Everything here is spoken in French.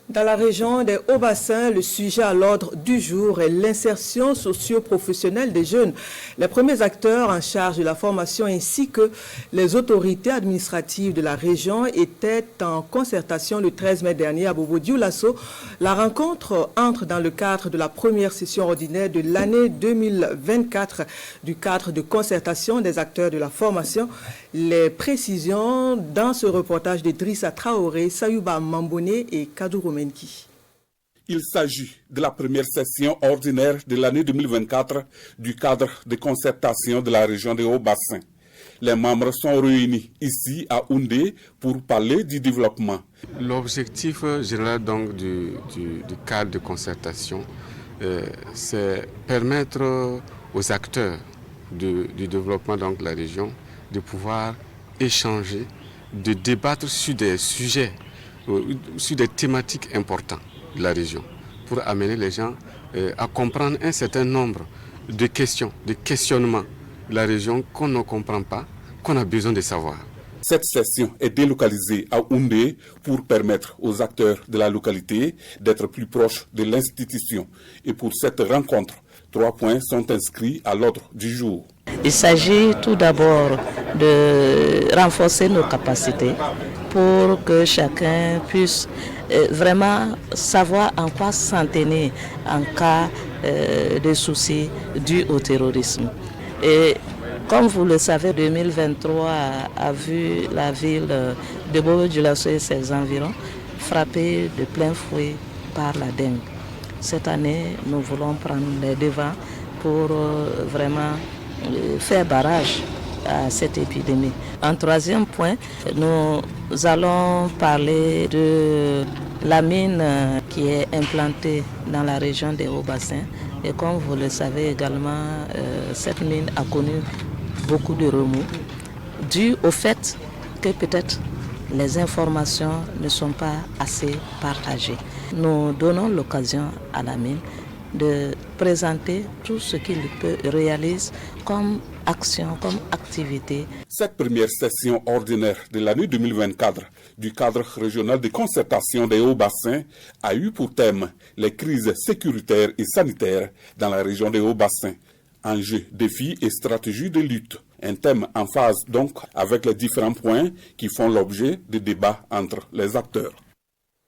Dans la région des Hauts-Bassins, le sujet à l'ordre du jour est l'insertion socio-professionnelle des jeunes. Les premiers acteurs en charge de la formation ainsi que les autorités administratives de la région étaient en concertation le 13 mai dernier à Bobo-Dioulasso. La rencontre entre dans le cadre de la première session ordinaire de l'année 2024 du cadre de concertation des acteurs de la formation. Les précisions dans ce reportage d'Idrissa Traoré, Sayouba Mamboné et Kadou Menki. Il s'agit de la première session ordinaire de l'année 2024 du cadre de concertation de la région des Hauts-Bassins. Les membres sont réunis ici à Houndé pour parler du développement. L'objectif général donc du cadre de concertation, c'est permettre aux acteurs du développement donc, de la région de pouvoir échanger, de débattre sur des sujets, sur des thématiques importantes de la région, pour amener les gens à comprendre un certain nombre de questions, de questionnements de la région qu'on ne comprend pas, qu'on a besoin de savoir. Cette session est délocalisée à Houndé pour permettre aux acteurs de la localité d'être plus proches de l'institution. Et pour cette rencontre, 3 points sont inscrits à l'ordre du jour. Il s'agit tout d'abord de renforcer nos capacités pour que chacun puisse vraiment savoir en quoi s'en tenir en cas de soucis dus au terrorisme. Et comme vous le savez, 2023 a vu la ville de Bobo-Dioulasso et ses environs frappée de plein fouet par la dengue. Cette année, nous voulons prendre les devants pour vraiment faire barrage à cette épidémie. En troisième point, nous allons parler de la mine qui est implantée dans la région des Hauts-Bassins. Et comme vous le savez également, cette mine a connu beaucoup de remous, dû au fait que peut-être les informations ne sont pas assez partagées. Nous donnons l'occasion à la mine de présenter tout ce qu'il réalise comme action, comme activité. Cette première session ordinaire de l'année 2024 du cadre régional de concertation des Hauts-Bassins a eu pour thème les crises sécuritaires et sanitaires dans la région des Hauts-Bassins. Enjeux, défis et stratégies de lutte. Un thème en phase donc avec les différents points qui font l'objet de débats entre les acteurs.